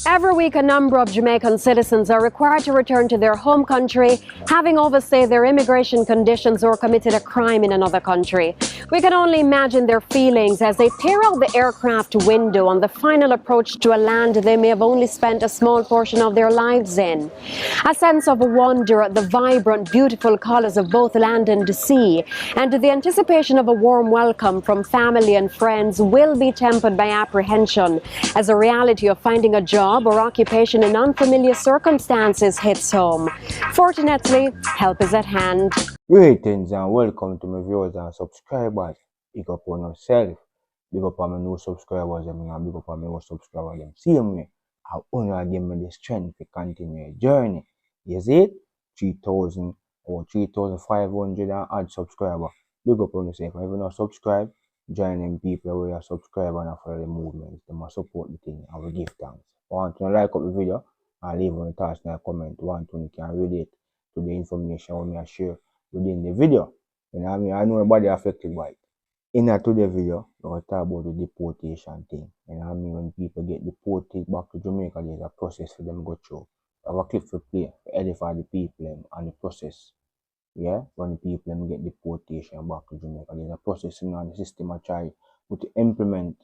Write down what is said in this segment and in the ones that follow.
Every week, a number of Jamaican citizens are required to return to their home country, having overstayed their immigration conditions or committed a crime in another country. We can only imagine their feelings as they peer out the aircraft window on the final approach to a land they may have only spent a small portion of their lives in. A sense of wonder at the vibrant, beautiful colours of both land and sea, and the anticipation of a warm welcome from family and friends will be tempered by apprehension as a reality of finding a job or occupation in unfamiliar circumstances hits home. Fortunately, help is at hand. Greetings and welcome to my viewers and subscribers. Big up on yourself. Big up on my new subscribers and big up on my old subscribers. Same way, I only give me the strength to continue the journey. You see it? 3,000 or 3,500 and odd subscribers. Big up on yourself. If you not subscribe, join them people who are subscribed and follow the movement. They must support the thing and we give thanks. Want to like up the video and leave on the thoughts in the comment. Want to can relate to the information we may share within the video. You know what I mean? I know everybody affected by it. In today's video, we're going to talk about the deportation thing. You know what I mean? When people get deported back to Jamaica, there's a process for them to go through. I have a clip for play to edify the people and the process. Yeah, when the people get deportation back to Jamaica, there's a process in the system I try to implement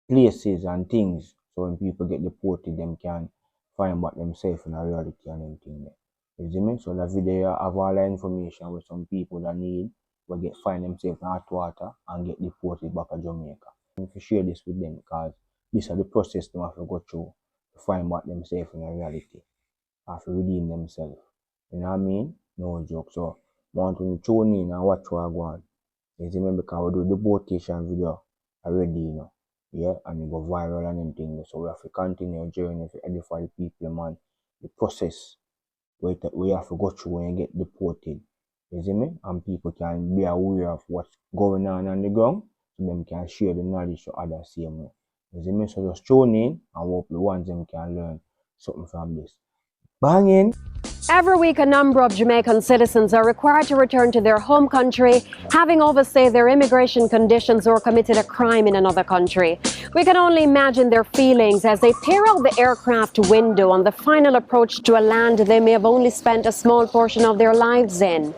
places and things so when people get deported, them can find back themselves in a reality and everything there. You see me? So the video have all the information with some people that need will get find themselves in hot water and get deported back to Jamaica. If you share this with them because this is the process they have to go through to find back themselves in a reality. Have to redeem themselves. You know what I mean? No joke. So I want to tune in and watch what I go on. You see me? Because we do the deportation video already, you know. Yeah, and it go viral and everything. So we have to continue our journey to edify the people, man. The process we have to go through when you get deported. You see me? And people can be aware of what's going on the ground, so them can share the knowledge to others same way. You see me? So just tune in and hope the ones them can learn something from this. Bang in! Every week, a number of Jamaican citizens are required to return to their home country, having overstayed their immigration conditions or committed a crime in another country. We can only imagine their feelings as they peer out the aircraft window on the final approach to a land they may have only spent a small portion of their lives in.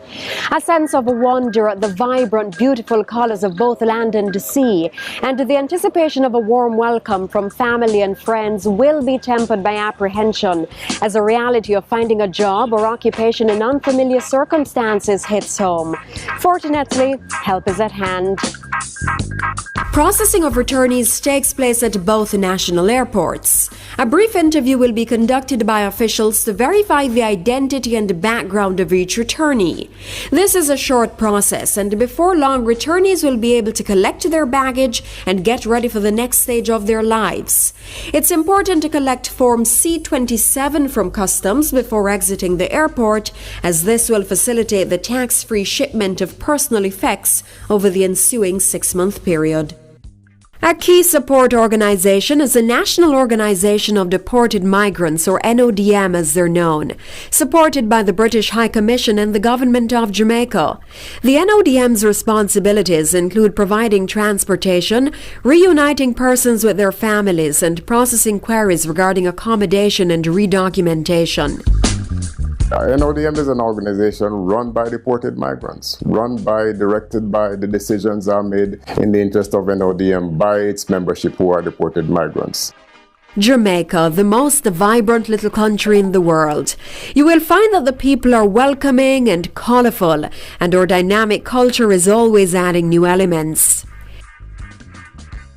A sense of wonder at the vibrant, beautiful colours of both land and sea, and the anticipation of a warm welcome from family and friends will be tempered by apprehension as a reality of finding a job or occupation in unfamiliar circumstances hits home. Fortunately, help is at hand. Processing of returnees takes place at both national airports. A brief interview will be conducted by officials to verify the identity and background of each returnee. This is a short process, and before long, returnees will be able to collect their baggage and get ready for the next stage of their lives. It's important to collect Form C-27 from Customs before exiting the airport, as this will facilitate the tax-free shipment of personal effects over the ensuing 6-month period. A key support organization is the National Organization of Deported Migrants, or NODM as they're known, supported by the British High Commission and the Government of Jamaica. The NODM's responsibilities include providing transportation, reuniting persons with their families, and processing queries regarding accommodation and redocumentation. NODM is an organization run by deported migrants, directed by the decisions are made in the interest of NODM by its membership who are deported migrants. Jamaica, the most vibrant little country in the world. You will find that the people are welcoming and colorful, and our dynamic culture is always adding new elements.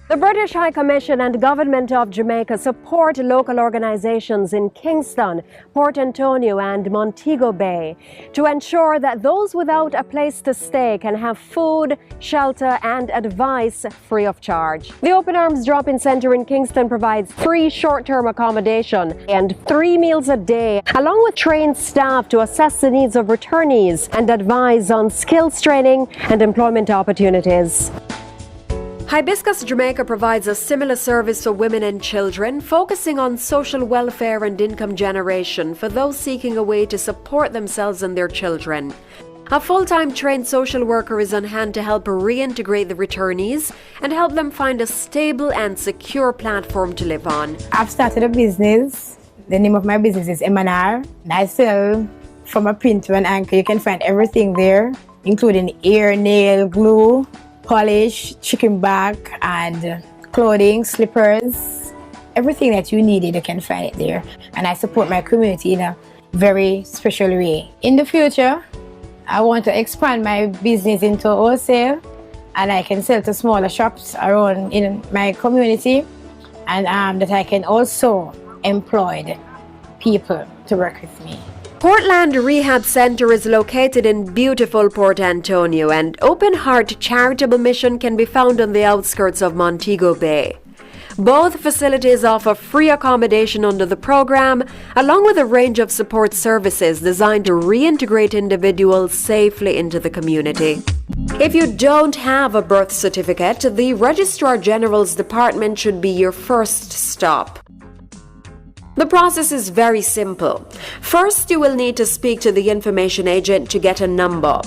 The British High Commission and Government of Jamaica support local organizations in Kingston, Port Antonio and Montego Bay to ensure that those without a place to stay can have food, shelter and advice free of charge. The Open Arms Drop-In Centre in Kingston provides free short-term accommodation and 3 meals a day, along with trained staff to assess the needs of returnees and advise on skills training and employment opportunities. Hibiscus Jamaica provides a similar service for women and children, focusing on social welfare and income generation for those seeking a way to support themselves and their children. A full-time trained social worker is on hand to help reintegrate the returnees and help them find a stable and secure platform to live on. I've started a business. The name of my business is M&R. I sell from a print to an anchor. You can find everything there, including ear, nail, glue, polish, chicken back, and clothing, slippers. Everything that you needed, you can find it there. And I support my community in a very special way. In the future, I want to expand my business into wholesale, and I can sell to smaller shops around in my community, and that I can also employ people to work with me. Portland Rehab Center is located in beautiful Port Antonio, and Open Heart Charitable Mission can be found on the outskirts of Montego Bay. Both facilities offer free accommodation under the program, along with a range of support services designed to reintegrate individuals safely into the community. If you don't have a birth certificate, the Registrar General's Department should be your first stop. The process is very simple. First, you will need to speak to the information agent to get a number.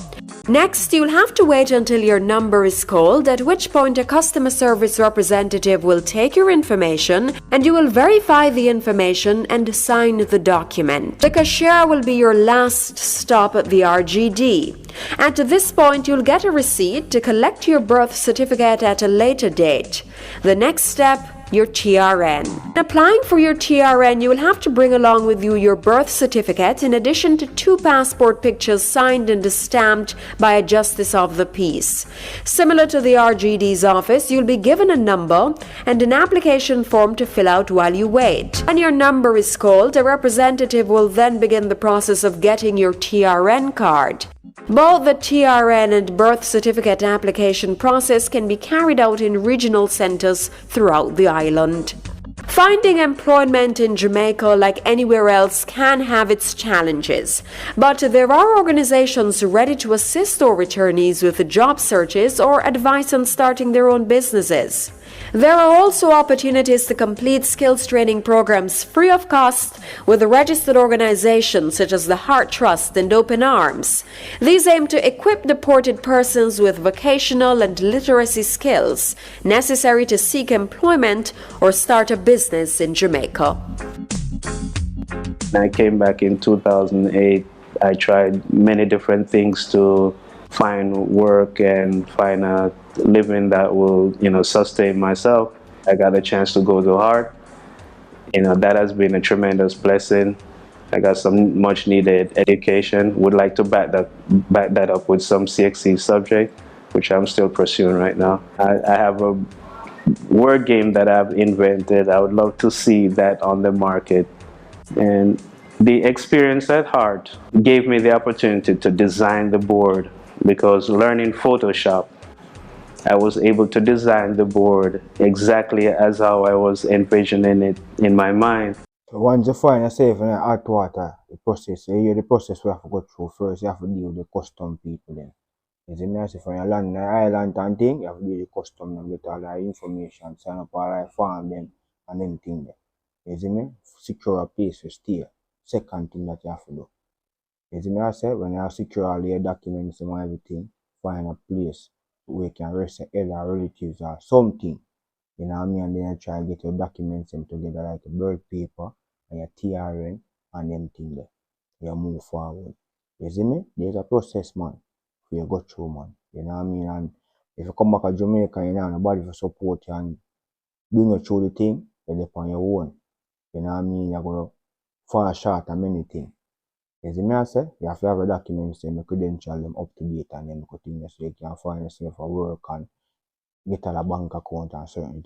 Next, you'll have to wait until your number is called, at which point a customer service representative will take your information and you will verify the information and sign the document. The cashier will be your last stop at the RGD. At this point, you'll get a receipt to collect your birth certificate at a later date. The next step, your TRN. Applying for your TRN, you will have to bring along with you your birth certificate in addition to 2 passport pictures signed and stamped by a justice of the peace. Similar to the RGD's office, you'll be given a number and an application form to fill out while you wait. When your number is called, a representative will then begin the process of getting your TRN card. Both the TRN and birth certificate application process can be carried out in regional centers throughout the island. Finding employment in Jamaica, like anywhere else, can have its challenges, but there are organizations ready to assist our returnees with job searches or advice on starting their own businesses. There are also opportunities to complete skills training programs free of cost with registered organizations such as the Heart Trust and Open Arms. These aim to equip deported persons with vocational and literacy skills necessary to seek employment or start a business in Jamaica. I came back in 2008. I tried many different things to find work and find a living that will, sustain myself. I got a chance to go to Heart. That has been a tremendous blessing. I got some much needed education. Would like to back that up with some CXC subject, which I'm still pursuing right now. I have a word game that I've invented. I would love to see that on the market. And the experience at Heart gave me the opportunity to design the board, because learning Photoshop, I was able to design the board exactly as how I was envisioning it in my mind. So once you find yourself in the hot water, the process we have to go through first. You have to deal with the custom people then. You see me, I say from your land, the island and thing, you have to deal with the custom and get all that information, sign up all that farm them and then thing there. You see me? Secure a place to stay. Second thing that you have to do. You see me, I say, when you have secure all your documents and everything, find a place where you can rest your other relatives or something. You know what I mean? And then you try to get your documents them together, like a birth paper and your TRN and them thing there. You move forward. You see me? There's a process, man, for you go through, man. You know what I mean? And if you come back to Jamaica, you know, nobody for support you and bring you through the thing, you're on your own. You know what I mean? You're going to fall short of many things. You see me, I say, you have to have your documents and your credentials them up to date and them things so you can find yourself a work and get a bank account and certain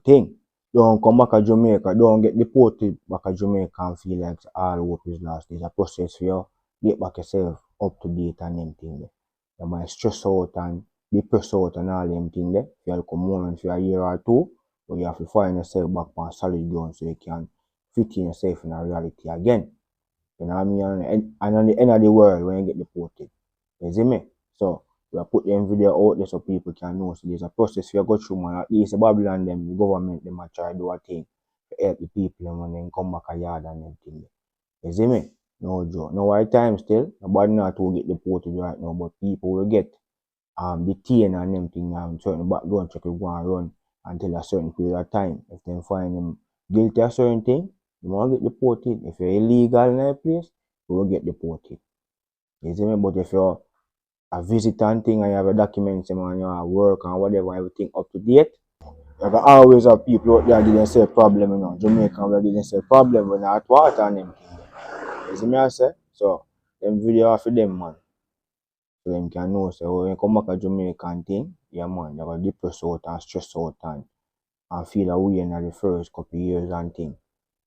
thing. Don't come back to Jamaica, don't get deported back to Jamaica and feel like all hope is lost. There's a process for you, get back yourself up to date and them things there. You might stress out and depress out and all them things there. You'll come home for a year or two, but you have to find yourself back on solid ground so you can fit in yourself in a reality again. You know what I mean? And on the end of the world when you get deported. You see me? So we put them video out there so people can know. So there's a process you go through, man. At least the Babylon them, the government them try to do a thing to help the people and when they come back a yard and them thing. You see me? No joke. Now our time still, nobody not to get deported right now, but people will get detained and them thing certain background check will go and run until a certain period of time. If they find them guilty of certain thing, they won't get deported. If you're illegal in a place, you will get deported. You see me? But if you're a visitant thing and you have a document and you have work and whatever, everything up to date, you can always have people out there that didn't say a problem, you know. Jamaican where didn't say problem when hot water and them thing. You see me I say? So them video for them man. So them can know so when you come back a Jamaican thing, yeah man, you got depressed out and stressed out and feel a way in the first couple of years and thing.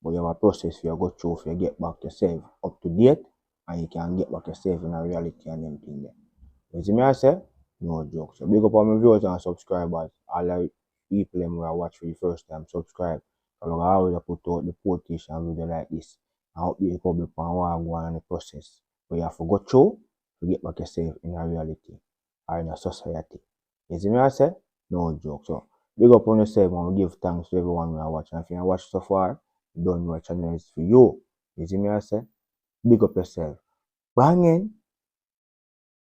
But you have a process for you go through for you get back yourself up to date and you can get back yourself in a reality and them thing there. You see me I say? No joke. So big up on my viewers and subscribers. All the people them who I watch for the first time, subscribe. Because I always put out the deportation video like this. I hope the public and what I go on in the process. But you have to go through to get back yourself in a reality or in a society. You see me I say? No joke. So big up on yourself and we give thanks to everyone who I watch. And if you watch so far, you don't know what channel is for you. You see me I say? Big up yourself. Banging.